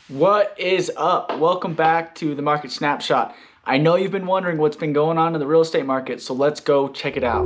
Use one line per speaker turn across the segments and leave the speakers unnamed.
What is up? Welcome back to the Market Snapshot. I know you've been wondering what's been going on in the real estate market, so let's go check it out.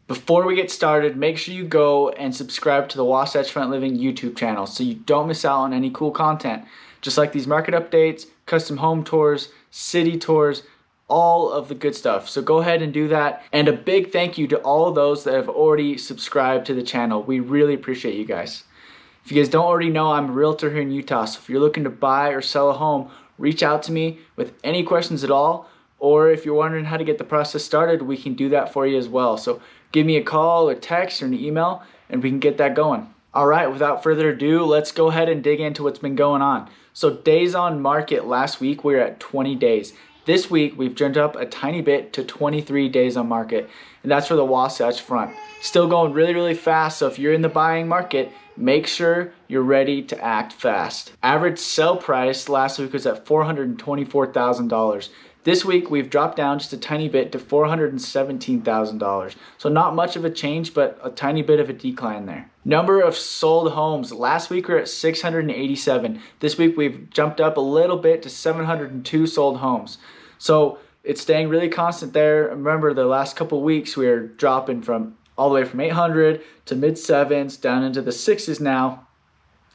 Before we get started, make sure you go and subscribe to the Wasatch Front Living YouTube channel so you don't miss out on any cool content, just like these market updates, custom home tours, city tours, all of the good stuff. So go ahead and do that. And a big thank you to all of those that have already subscribed to the channel. We really appreciate you guys. If you guys don't already know, I'm a realtor here in Utah. So if you're looking to buy or sell a home, reach out to me with any questions at all. Or if you're wondering how to get the process started, we can do that for you as well. So give me a call or text or an email and we can get that going. All right, without further ado, let's go ahead and dig into what's been going on. So days on market last week, we were at 20 days. This week, we've jumped up a tiny bit to 23 days on market, and that's for the Wasatch Front. Still going really, really fast, so if you're in the buying market, make sure you're ready to act fast. Average sell price last week was at $424,000. This week, we've dropped down just a tiny bit to $417,000. So not much of a change, but a tiny bit of a decline there. Number of sold homes. Last week we were at 687. This week we've jumped up a little bit to 702 sold homes. So it's staying really constant there. Remember, the last couple weeks we were dropping from all the way from 800 to mid sevens down into the sixes now,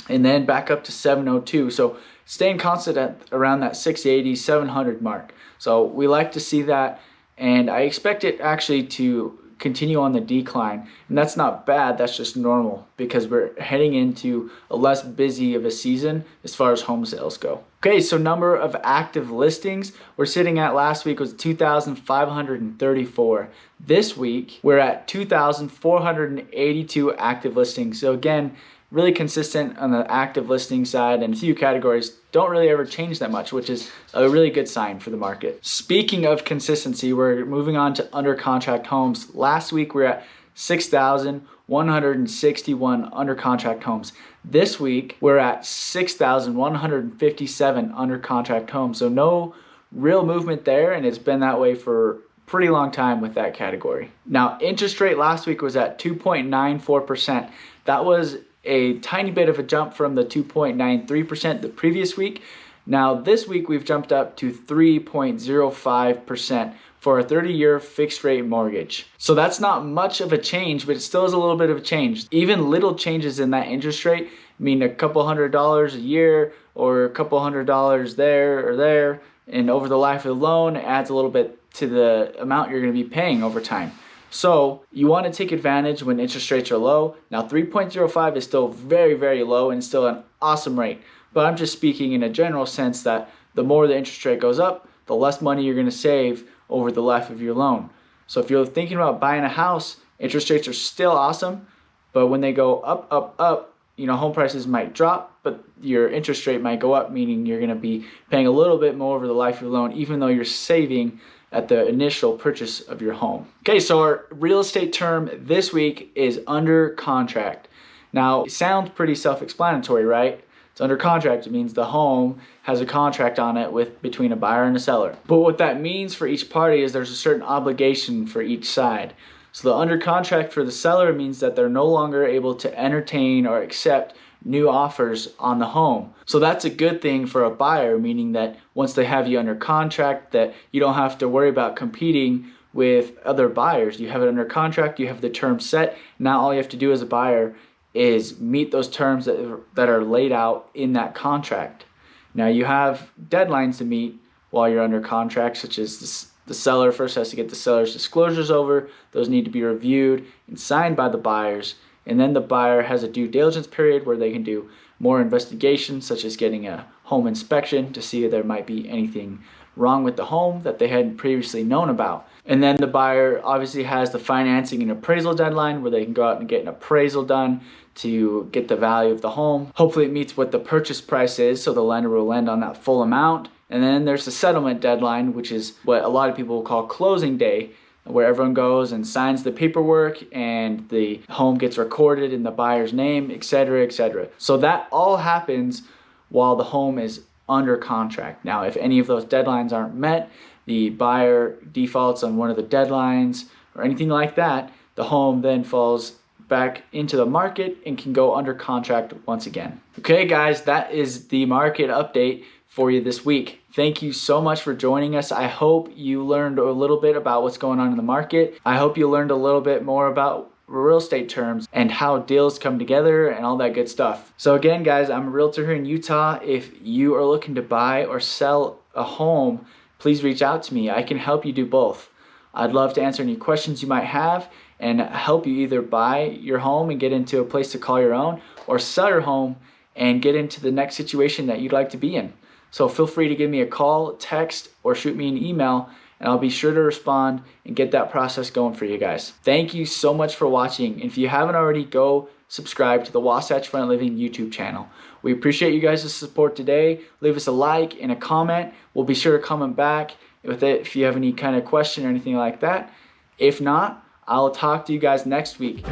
and then back up to 702. So staying constant at around that 680, 700 mark. So we like to see that, and I expect it actually to continue on the decline. And that's not bad, that's just normal because we're heading into a less busy of a season as far as home sales go. Okay, so number of active listings we're sitting at last week was 2,534. This week we're at 2,482 active listings. So again, really consistent on the active listing side, and a few categories don't really ever change that much, which is a really good sign for the market. Speaking of consistency, we're moving on to under contract homes. Last week we were at 6,161 under contract homes. This week we're at 6,157 under contract homes. So no real movement there, and it's been that way for pretty long time with that category. Now, interest rate last week was at 2.94%. That was a tiny bit of a jump from the 2.93% the previous week. Now this week we've jumped up to 3.05% for a 30-year fixed rate mortgage. So that's not much of a change, but it still is a little bit of a change. Even little changes in that interest rate mean a couple $100 a year or a couple $100 there or there, and over the life of the loan it adds a little bit to the amount you're going to be paying over time. So you want to take advantage when interest rates are low. Now 3.05 is still very, very low and still an awesome rate. But I'm just speaking in a general sense that the more the interest rate goes up, the less money you're going to save over the life of your loan. So if you're thinking about buying a house, interest rates are still awesome. But when they go up, up, up, home prices might drop, but your interest rate might go up, meaning you're going to be paying a little bit more over the life of your loan, even though you're saving at the initial purchase of your home. Okay, so our real estate term this week is under contract. Now, it sounds pretty self-explanatory, right? It's under contract. It means the home has a contract on it between a buyer and a seller. But what that means for each party is there's a certain obligation for each side. So the under contract for the seller means that they're no longer able to entertain or accept new offers on the home. So that's a good thing for a buyer, meaning that once they have you under contract, that you don't have to worry about competing with other buyers. You have it under contract, you have the terms set. Now all you have to do as a buyer is meet those terms that are laid out in that contract. Now you have deadlines to meet while you're under contract, such as the seller first has to get the seller's disclosures over. Those need to be reviewed and signed by the buyers. And then the buyer has a due diligence period where they can do more investigation, such as getting a home inspection to see if there might be anything wrong with the home that they hadn't previously known about. And then the buyer obviously has the financing and appraisal deadline where they can go out and get an appraisal done to get the value of the home. Hopefully it meets what the purchase price is, so the lender will lend on that full amount. And then there's the settlement deadline, which is what a lot of people will call closing day, where everyone goes and signs the paperwork and the home gets recorded in the buyer's name, etc., etc. So that all happens while the home is under contract. Now, if any of those deadlines aren't met, the buyer defaults on one of the deadlines or anything like that, the home then falls back into the market and can go under contract once again. Okay guys, that is the market update for you this week. Thank you so much for joining us. I hope you learned a little bit about what's going on in the market. I hope you learned a little bit more about real estate terms and how deals come together and all that good stuff. So again guys, I'm a realtor here in Utah. If you are looking to buy or sell a home, please reach out to me. I can help you do both. I'd love to answer any questions you might have and help you either buy your home and get into a place to call your own, or sell your home and get into the next situation that you'd like to be in. So feel free to give me a call, text, or shoot me an email, and I'll be sure to respond and get that process going for you guys. Thank you so much for watching. And if you haven't already, go subscribe to the Wasatch Front Living YouTube channel. We appreciate you guys' support today. Leave us a like and a comment. We'll be sure to comment back with it if you have any kind of question or anything like that. If not, I'll talk to you guys next week.